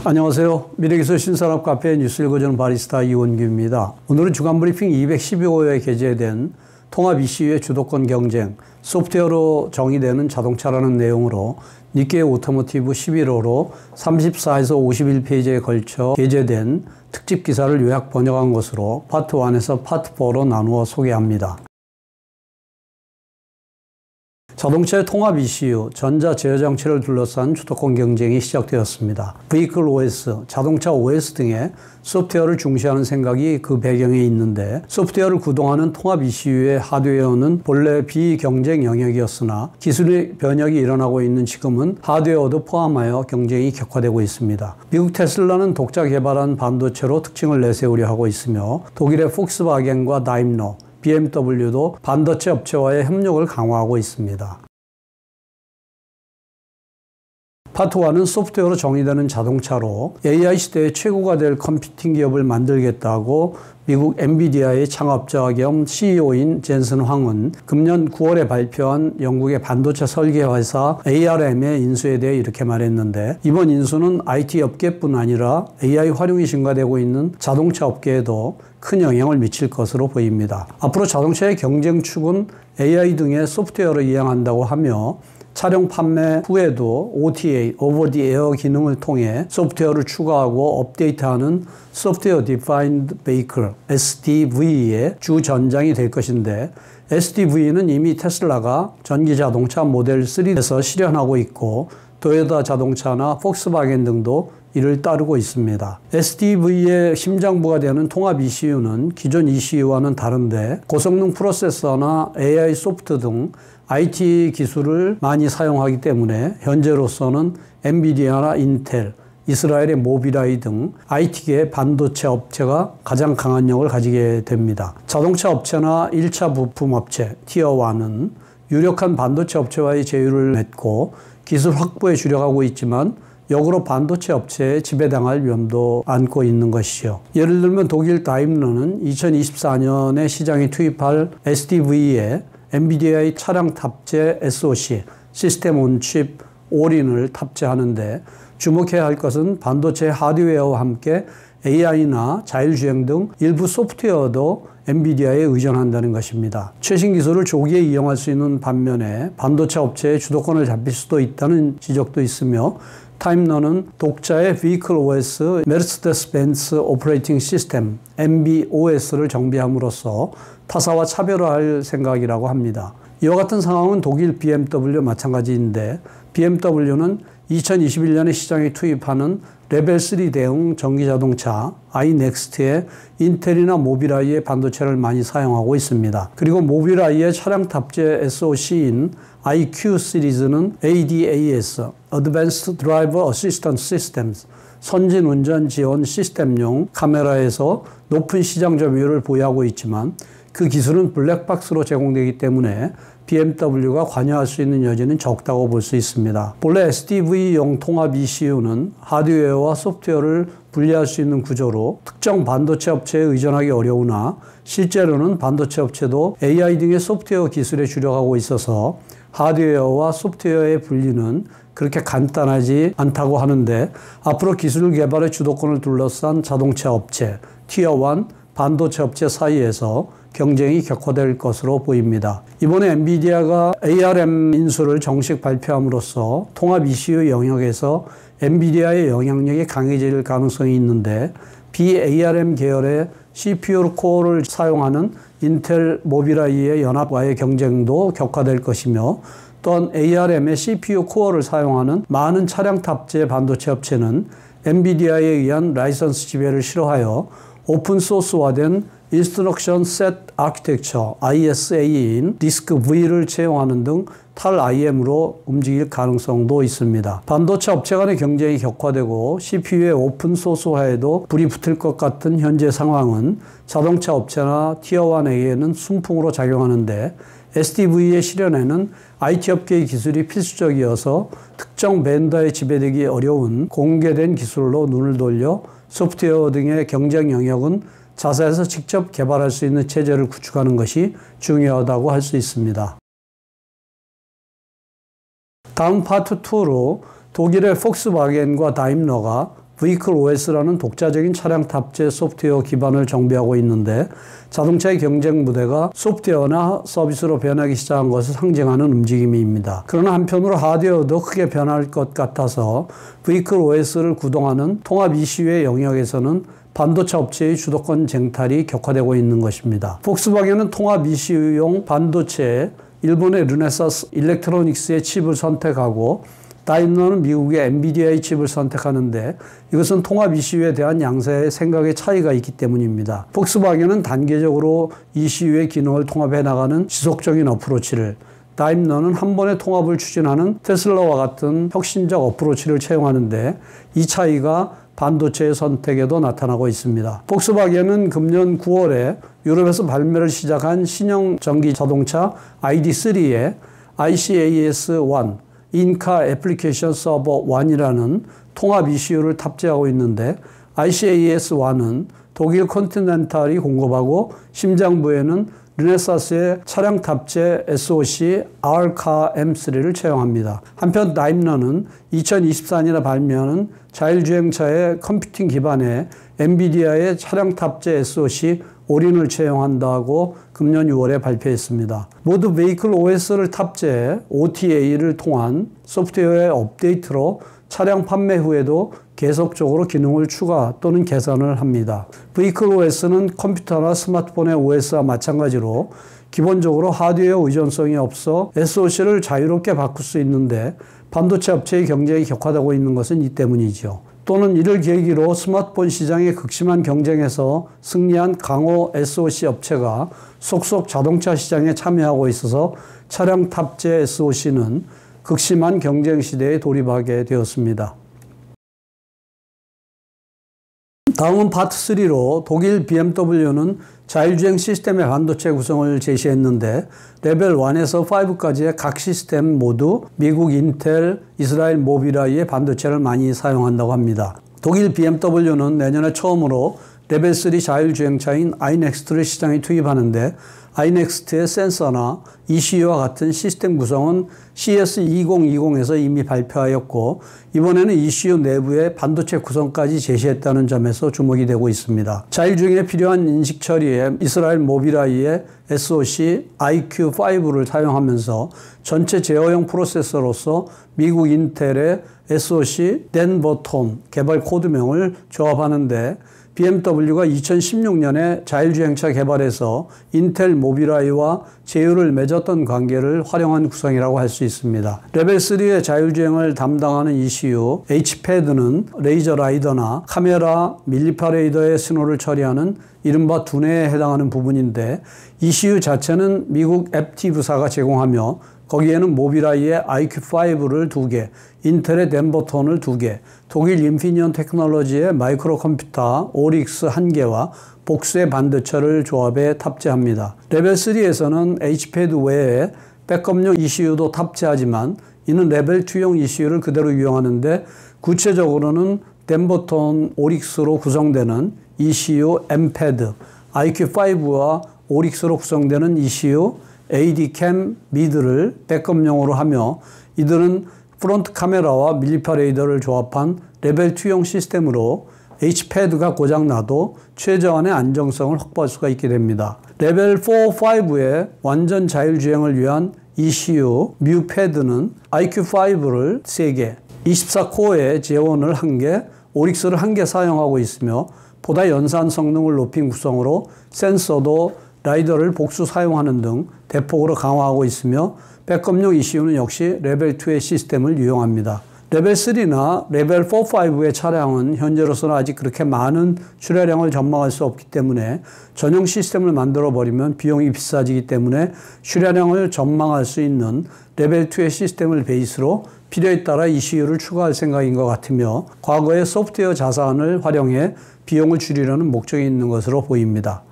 안녕하세요. 미래기술 신산업 카페 뉴스 읽어주는 바리스타 이원규입니다. 오늘은 주간브리핑 215호에 게재된 통합 ECU의 주도권 경쟁, 소프트웨어로 정의되는 자동차라는 내용으로 니케이 오토모티브 11호로 34에서 51페이지에 걸쳐 게재된 특집 기사를 요약 번역한 것으로 파트 1에서 파트 4로 나누어 소개합니다. 자동차의 통합 ECU, 전자 제어 장치를 둘러싼 주도권 경쟁이 시작되었습니다. Vehicle OS, 자동차 OS 등의 소프트웨어를 중시하는 생각이 그 배경에 있는데, 소프트웨어를 구동하는 통합 ECU의 하드웨어는 본래 비경쟁 영역이었으나 기술의 변혁이 일어나고 있는 지금은 하드웨어도 포함하여 경쟁이 격화되고 있습니다. 미국 테슬라는 독자 개발한 반도체로 특징을 내세우려 하고 있으며, 독일의 폭스바겐과 다임러, BMW도 반도체 업체와의 협력을 강화하고 있습니다. 파트 1은 소프트웨어로 정의되는 자동차로 AI 시대의 최고가 될 컴퓨팅 기업을 만들겠다고 미국 엔비디아의 창업자 겸 CEO인 젠슨 황은 금년 9월에 발표한 영국의 반도체 설계 회사 ARM의 인수에 대해 이렇게 말했는데, 이번 인수는 IT 업계뿐 아니라 AI 활용이 증가되고 있는 자동차 업계에도 큰 영향을 미칠 것으로 보입니다. 앞으로 자동차의 경쟁축은 AI 등의 소프트웨어를 이행한다고 하며, 차량 판매 후에도 OTA, Over the Air 기능을 통해 소프트웨어를 추가하고 업데이트하는 Software Defined Vehicle, SDV의 주 전장이 될 것인데, SDV는 이미 테슬라가 전기 자동차 모델 3에서 실현하고 있고, 도요타 자동차나 폭스바겐 등도 이를 따르고 있습니다. SDV의 심장부가 되는 통합 ECU는 기존 ECU와는 다른데, 고성능 프로세서나 AI 소프트 등 IT 기술을 많이 사용하기 때문에 현재로서는 엔비디아나 인텔, 이스라엘의 모비라이 등 IT계 반도체 업체가 가장 강한 역을 가지게 됩니다. 자동차 업체나 1차 부품 업체, 티어 1은 유력한 반도체 업체와의 제휴를 맺고 기술 확보에 주력하고 있지만, 역으로 반도체 업체에 지배당할 위험도 안고 있는 것이죠. 예를 들면 독일 다임러는 2024년에 시장에 투입할 SDV에 엔비디아의 차량 탑재 SoC, 시스템 온 칩 올인을 탑재하는데, 주목해야 할 것은 반도체 하드웨어와 함께 AI나 자율주행 등 일부 소프트웨어도 엔비디아에 의존한다는 것입니다. 최신 기술을 조기에 이용할 수 있는 반면에 반도체 업체의 주도권을 잡힐 수도 있다는 지적도 있으며, 타임러는 독자의 Vehicle OS, 메르세데스-벤츠 오퍼레이팅 시스템 MB-OS를 정비함으로써 타사와 차별화할 생각이라고 합니다. 이와 같은 상황은 독일 BMW 마찬가지인데, BMW는 2021년에 시장에 투입하는 레벨 3 대응 전기자동차 iNEXT에 인텔이나 모비라이의 반도체를 많이 사용하고 있습니다. 그리고 모비라이의 차량 탑재 SoC인 iQ 시리즈는 ADAS, Advanced Driver Assistance Systems, 선진 운전 지원 시스템용 카메라에서 높은 시장 점유율을 보유하고 있지만, 그 기술은 블랙박스로 제공되기 때문에 BMW가 관여할 수 있는 여지는 적다고 볼 수 있습니다. 본래 SDV용 통합 ECU는 하드웨어와 소프트웨어를 분리할 수 있는 구조로 특정 반도체 업체에 의존하기 어려우나, 실제로는 반도체 업체도 AI 등의 소프트웨어 기술에 주력하고 있어서 하드웨어와 소프트웨어의 분리는 그렇게 간단하지 않다고 하는데, 앞으로 기술 개발의 주도권을 둘러싼 자동차 업체, 티어 1 반도체 업체 사이에서 경쟁이 격화될 것으로 보입니다. 이번에 엔비디아가 ARM 인수를 정식 발표함으로써 통합 ECU 영역에서 엔비디아의 영향력이 강해질 가능성이 있는데, BARM 계열의 CPU 코어를 사용하는 인텔 모비라이의 연합과의 경쟁도 격화될 것이며, 또한 ARM의 CPU 코어를 사용하는 많은 차량 탑재 반도체 업체는 엔비디아에 의한 라이선스 지배를 싫어하여 오픈소스화된 Instruction Set Architecture ISA인 디스크 V를 채용하는 등 탈-IM으로 움직일 가능성도 있습니다. 반도체 업체 간의 경쟁이 격화되고 CPU의 오픈소스화에도 불이 붙을 것 같은 현재 상황은 자동차 업체나 티어1A에는 순풍으로 작용하는데, SDV의 실현에는 IT 업계의 기술이 필수적이어서 특정 벤더에 지배되기 어려운 공개된 기술로 눈을 돌려 소프트웨어 등의 경쟁 영역은 자사에서 직접 개발할 수 있는 체제를 구축하는 것이 중요하다고 할 수 있습니다. 다음 파트 2로 독일의 폭스바겐과 다임러가 Vehicle OS라는 독자적인 차량 탑재 소프트웨어 기반을 정비하고 있는데 자동차의 경쟁 무대가 소프트웨어나 서비스로 변하기 시작한 것을 상징하는 움직임입니다. 그러나 한편으로 하드웨어도 크게 변할 것 같아서 Vehicle OS를 구동하는 통합 ECU의 영역에서는 반도체 업체의 주도권 쟁탈이 격화되고 있는 것입니다. 폭스바겐은 통합 ECU용 반도체에 일본의 르네사스 일렉트로닉스의 칩을 선택하고 다임러는 미국의 엔비디아의 칩을 선택하는데 이것은 통합 ECU에 대한 양사의 생각의 차이가 있기 때문입니다. 폭스바겐은 단계적으로 ECU의 기능을 통합해 나가는 지속적인 어프로치를, 다임러는 한 번의 통합을 추진하는 테슬라와 같은 혁신적 어프로치를 채용하는데 이 차이가 반도체의 선택에도 나타나고 있습니다. 폭스바겐은 금년 9월에 유럽에서 발매를 시작한 신형 전기 자동차 ID3에 ICAS-1 인카 애플리케이션 서버 1이라는 통합 ECU를 탑재하고 있는데 ICAS-1은 독일 컨티넨탈이 공급하고 심장부에는 르네사스의 차량 탑재 SoC R카 M3를 채용합니다. 한편 다임러는 2024년에 발매하는 자율주행차의 컴퓨팅 기반의 엔비디아의 차량 탑재 SoC 오린을 채용한다고 금년 6월에 발표했습니다. 모두 Vehicle OS를 탑재해 OTA를 통한 소프트웨어의 업데이트로 차량 판매 후에도 계속적으로 기능을 추가 또는 개선을 합니다. Vehicle OS는 컴퓨터나 스마트폰의 OS와 마찬가지로 기본적으로 하드웨어 의존성이 없어 SoC를 자유롭게 바꿀 수 있는데 반도체 업체의 경쟁이 격화되고 있는 것은 이 때문이죠. 또는 이를 계기로 스마트폰 시장의 극심한 경쟁에서 승리한 강호 SoC 업체가 속속 자동차 시장에 참여하고 있어서 차량 탑재 SoC는 극심한 경쟁 시대에 돌입하게 되었습니다. 다음은 파트 3로 독일 BMW는 자율주행 시스템의 반도체 구성을 제시했는데 레벨 1에서 5까지의 각 시스템 모두 미국 인텔, 이스라엘 모비라이의 반도체를 많이 사용한다고 합니다. 독일 BMW는 내년에 처음으로 레벨 3 자율주행차인 iNEXT를 시장에 투입하는데 iNEXT의 센서나 ECU와 같은 시스템 구성은 CES 2020에서 이미 발표하였고 이번에는 ECU 내부의 반도체 구성까지 제시했다는 점에서 주목이 되고 있습니다. 자율주행에 필요한 인식 처리에 이스라엘 모비라이의 SoC IQ5를 사용하면서 전체 제어형 프로세서로서 미국 인텔의 SoC 댄버톤 개발 코드명을 조합하는데 BMW가 2016년에 자율주행차 개발에서 인텔 모비라이와 제휴를 맺었던 관계를 활용한 구성이라고 할 수 있습니다. 레벨 3의 자율주행을 담당하는 ECU HPAD는 레이저 라이더나 카메라, 밀리파레이더의 신호를 처리하는 이른바 두뇌에 해당하는 부분인데 ECU 자체는 미국 애프티브사가 제공하며 거기에는 모비라이의 IQ5를 2개, 인텔의 댄버톤을 2개, 독일 인피니언 테크놀로지의 마이크로 컴퓨터 오릭스 1개와 복수의 반도체를 조합해 탑재합니다. 레벨 3에서는 HPAD 외에 백업용 ECU도 탑재하지만 이는 레벨 2용 ECU를 그대로 이용하는데 구체적으로는 댄버톤 오릭스로 구성되는 ECU MPAD, IQ5와 오릭스로 구성되는 ECU ADCAM 미드를 백업용으로 하며 이들은 프론트 카메라와 밀리파 레이더를 조합한 레벨 2용 시스템으로 HPAD가 고장나도 최저한의 안정성을 확보할 수가 있게 됩니다. 레벨 4, 5의 완전 자율주행을 위한 ECU 뮤패드는 IQ5를 3개, 24코어의 제온을 1개, 오릭스를 1개 사용하고 있으며 보다 연산 성능을 높인 구성으로 센서도 라이더를 복수 사용하는 등 대폭으로 강화하고 있으며 백업용 ECU는 역시 레벨 2의 시스템을 이용합니다. 레벨 3나 레벨 4, 5의 차량은 현재로서는 아직 그렇게 많은 출하량을 전망할 수 없기 때문에 전용 시스템을 만들어버리면 비용이 비싸지기 때문에 출하량을 전망할 수 있는 레벨 2의 시스템을 베이스로 필요에 따라 ECU를 추가할 생각인 것 같으며 과거의 소프트웨어 자산을 활용해 비용을 줄이려는 목적이 있는 것으로 보입니다.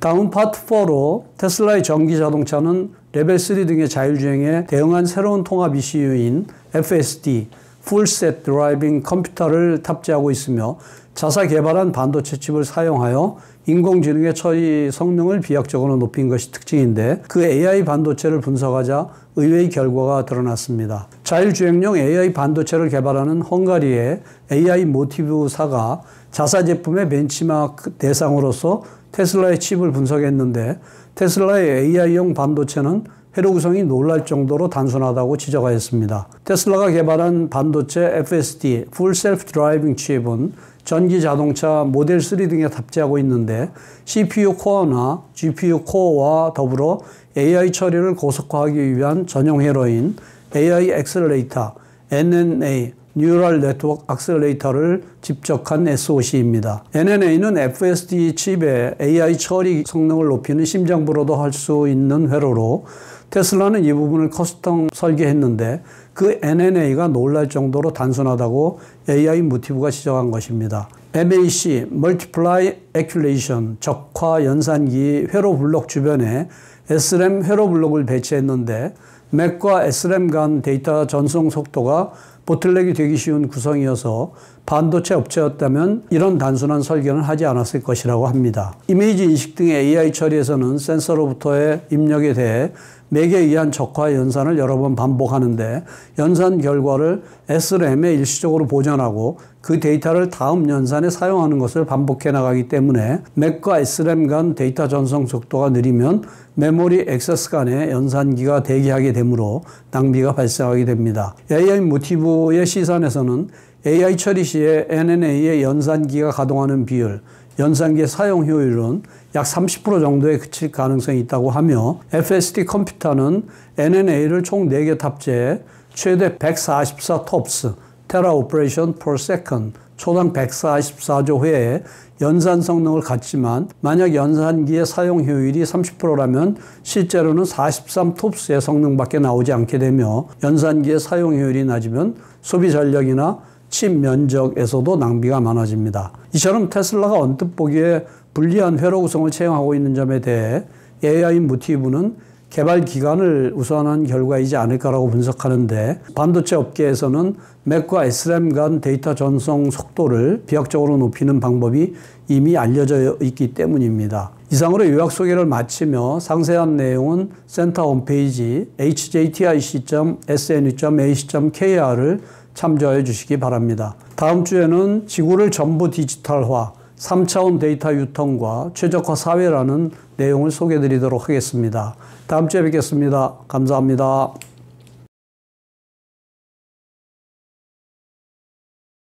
다음 파트 4로 테슬라의 전기 자동차는 레벨 3 등의 자율주행에 대응한 새로운 통합 ECU인 FSD, Full Set Driving 컴퓨터를 탑재하고 있으며 자사 개발한 반도체 칩을 사용하여 인공지능의 처리 성능을 비약적으로 높인 것이 특징인데 그 AI 반도체를 분석하자 의외의 결과가 드러났습니다. 자율주행용 AI 반도체를 개발하는 헝가리의 AI 모티브사가 자사 제품의 벤치마크 대상으로서 테슬라의 칩을 분석했는데 테슬라의 AI용 반도체는 회로 구성이 놀랄 정도로 단순하다고 지적하였습니다. 테슬라가 개발한 반도체 FSD, Full Self Driving 칩은 전기 자동차 모델 3 등에 탑재하고 있는데 CPU 코어나 GPU 코어와 더불어 AI 처리를 고속화하기 위한 전용 회로인 AI 액셀레이터, NNA, 뉴럴 네트워크 액셀레이터를 집적한 SoC입니다. NNA는 FSD 칩의 AI 처리 성능을 높이는 심장부로도 할 수 있는 회로로 테슬라는 이 부분을 커스텀 설계했는데 그 NNA가 놀랄 정도로 단순하다고 AI 모티브가 지적한 것입니다. MAC, Multiply Accumulation, 적화 연산기 회로 블록 주변에 SRAM 회로 블록을 배치했는데 맥과 SRAM 간 데이터 전송 속도가 보틀넥이 되기 쉬운 구성이어서 반도체 업체였다면 이런 단순한 설계는 하지 않았을 것이라고 합니다. 이미지 인식 등의 AI 처리에서는 센서로부터의 입력에 대해 맥에 의한 적화 연산을 여러 번 반복하는데 연산 결과를 SRAM에 일시적으로 보존하고 그 데이터를 다음 연산에 사용하는 것을 반복해 나가기 때문에 맥과 SRAM 간 데이터 전송 속도가 느리면 메모리 액세스 간의 연산기가 대기하게 되므로 낭비가 발생하게 됩니다. AI 모티브의 시선에서는 AI 처리 시에 NNA의 연산기가 가동하는 비율, 연산기의 사용 효율은 약 30% 정도에 그칠 가능성이 있다고 하며 FSD 컴퓨터는 NNA를 총 4개 탑재해 최대 144 TOPS, 테라 오퍼레이션 per second, 초당 144조 회의 연산 성능을 갖지만 만약 연산기의 사용 효율이 30%라면 실제로는 43 TOPS의 성능밖에 나오지 않게 되며 연산기의 사용 효율이 낮으면 소비 전력이나 칩 면적에서도 낭비가 많아집니다. 이처럼 테슬라가 언뜻 보기에 불리한 회로 구성을 채용하고 있는 점에 대해 AI 모티브는 개발 기간을 우선한 결과이지 않을까라고 분석하는데 반도체 업계에서는 맥과 SRAM 간 데이터 전송 속도를 비약적으로 높이는 방법이 이미 알려져 있기 때문입니다. 이상으로 요약 소개를 마치며 상세한 내용은 센터 홈페이지 hjtic.snu.ac.kr을 참조해 주시기 바랍니다. 다음 주에는 지구를 전부 디지털화, 3차원 데이터 유통과 최적화 사회라는 내용을 소개해 드리도록 하겠습니다. 다음 주에 뵙겠습니다. 감사합니다.